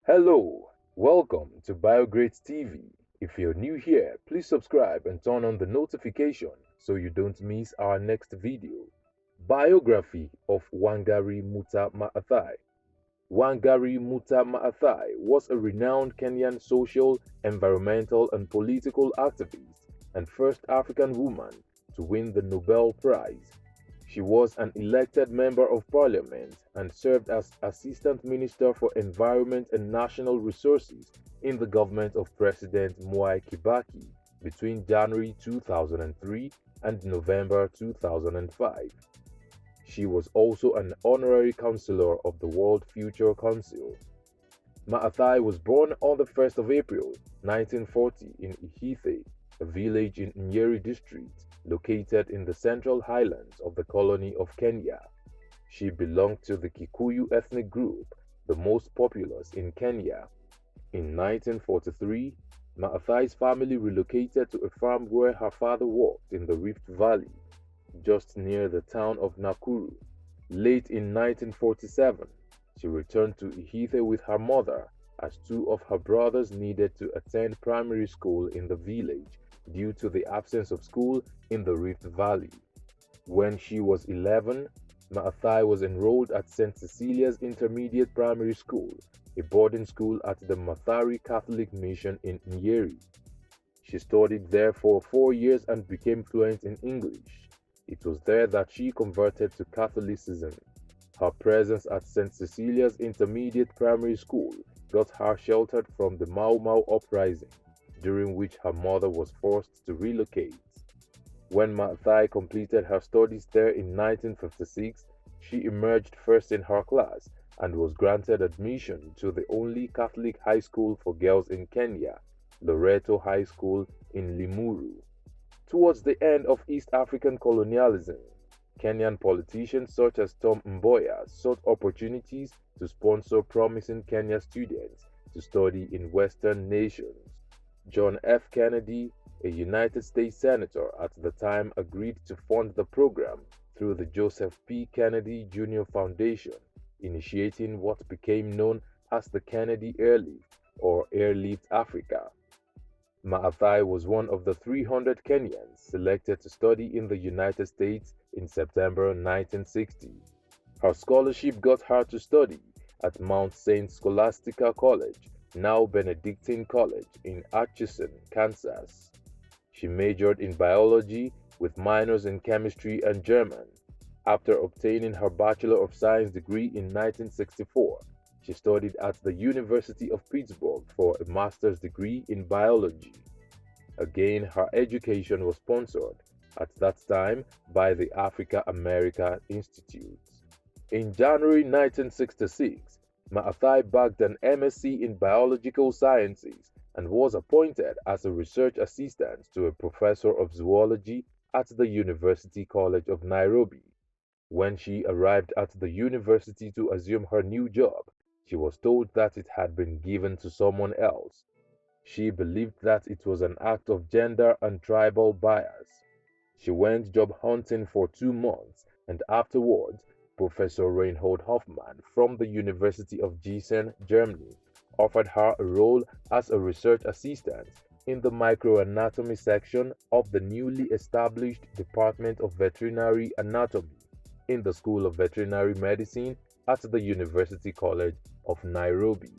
Hello, welcome to Biography TV. If you're new here, please subscribe and turn on the notification so you don't miss our next video. Biography of Wangarĩ Muta Maathai. Wangarĩ Muta Maathai was a renowned Kenyan social, environmental, and political activist and first African woman to win the Nobel Prize. She was an elected member of parliament and served as Assistant Minister for Environment and National Resources in the government of President Mwai Kibaki between January 2003 and November 2005. She was also an honorary councillor of the World Future Council. Maathai was born on the 1st of April 1940 in Ihithe, a village in Nyeri district located in the Central Highlands of the colony of Kenya. She belonged to the Kikuyu ethnic group, the most populous in Kenya. In 1943, Maathai's family relocated to a farm where her father worked in the Rift Valley, just near the town of Nakuru. Late in 1947, she returned to Ihithe with her mother as two of her brothers needed to attend primary school in the village due to the absence of school in the Rift Valley. When she was 11, Maathai was enrolled at St. Cecilia's Intermediate Primary School, a boarding school at the Mathari Catholic Mission in Nyeri. She studied there for 4 years and became fluent in English. It was there that she converted to Catholicism. Her presence at St. Cecilia's Intermediate Primary School got her sheltered from the Mau Mau uprising, during which her mother was forced to relocate. When Maathai completed her studies there in 1956, she emerged first in her class and was granted admission to the only Catholic high school for girls in Kenya, Loreto High School in Limuru. Towards the end of East African colonialism, Kenyan politicians such as Tom Mboya sought opportunities to sponsor promising Kenya students to study in Western nations. John F. Kennedy, a United States Senator at the time, agreed to fund the program through the Joseph P. Kennedy Jr. Foundation, initiating what became known as the Kennedy Airlift or Airlift Africa. Maathai was one of the 300 Kenyans selected to study in the United States in September 1960. Her scholarship got her to study at Mount St. Scholastica College, now Benedictine College, in Atchison, Kansas. She majored in biology with minors in chemistry and German. After obtaining her Bachelor of Science degree in 1964, she studied at the University of Pittsburgh for a master's degree in biology. Again, her education was sponsored at that time by the Africa America Institute. In January 1966, Maathai bagged an MSc in Biological Sciences and was appointed as a research assistant to a professor of zoology at the University College of Nairobi. When she arrived at the university to assume her new job, she was told that it had been given to someone else. She believed that it was an act of gender and tribal bias. She went job hunting for 2 months, and afterwards, Professor Reinhold Hoffmann from the University of Gießen, Germany, offered her a role as a research assistant in the microanatomy section of the newly established Department of Veterinary Anatomy in the School of Veterinary Medicine at the University College of Nairobi.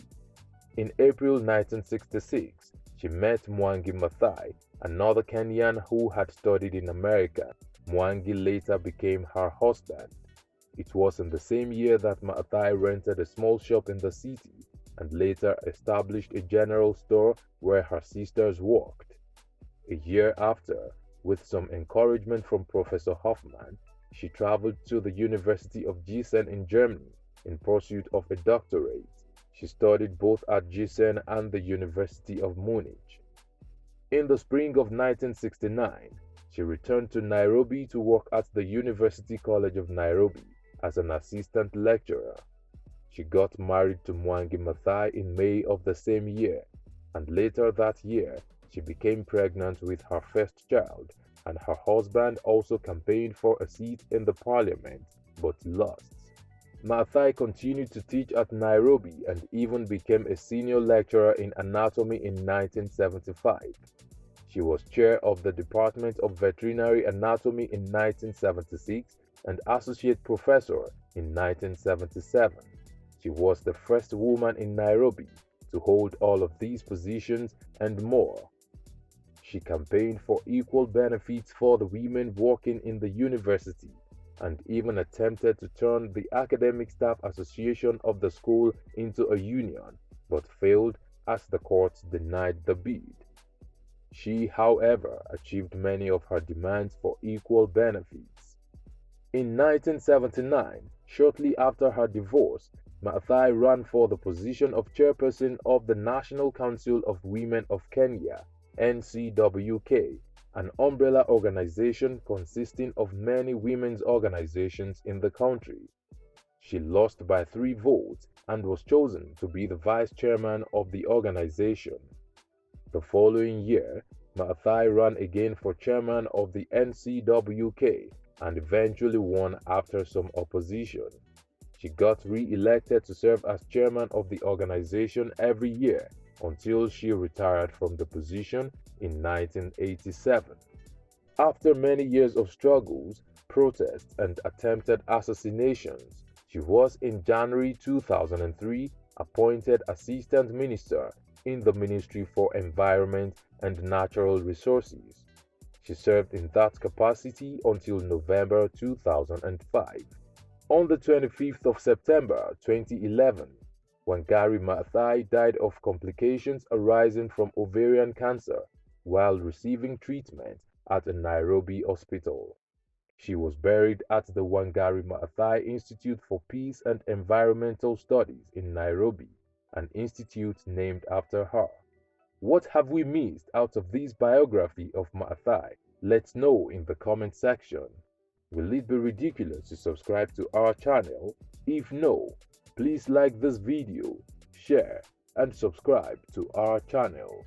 In April 1966, she met Wangarĩ Maathai, another Kenyan who had studied in America. Mwangi later became her husband. It was in the same year that Maathai rented a small shop in the city and later established a general store where her sisters worked. A year after, with some encouragement from Professor Hoffmann, she traveled to the University of Gießen in Germany in pursuit of a doctorate. She studied both at Gießen and the University of Munich. In the spring of 1969, she returned to Nairobi to work at the University College of Nairobi as an assistant lecturer. She got married to Wangarĩ Maathai in May of the same year, and later that year, she became pregnant with her first child, and her husband also campaigned for a seat in the parliament but lost. Maathai continued to teach at Nairobi and even became a senior lecturer in anatomy in 1975. She was chair of the Department of Veterinary Anatomy in 1976 and associate professor in 1977. She was the first woman in Nairobi to hold all of these positions and more. She campaigned for equal benefits for the women working in the university and even attempted to turn the Academic Staff Association of the school into a union, but failed as the courts denied the bid. She, however, achieved many of her demands for equal benefits. In 1979, shortly after her divorce, Maathai ran for the position of chairperson of the National Council of Women of Kenya, NCWK, an umbrella organization consisting of many women's organizations in the country. She lost by 3 votes and was chosen to be the vice chairman of the organization. The following year, Maathai ran again for chairman of the NCWK and eventually won after some opposition. She got re-elected to serve as chairman of the organization every year until she retired from the position in 1987. After many years of struggles, protests, and attempted assassinations, she was in January 2003 appointed Assistant Minister in the Ministry for Environment and Natural Resources. She served in that capacity until November 2005. On the 25th of September 2011, Wangarĩ Maathai died of complications arising from ovarian cancer while receiving treatment at a Nairobi hospital. She was buried at the Wangarĩ Maathai Institute for Peace and Environmental Studies in Nairobi, an institute named after her. What have we missed out of this biography of Maathai? Let's know in the comment section. Will it be ridiculous to subscribe to our channel? If no, please like this video, share, and subscribe to our channel.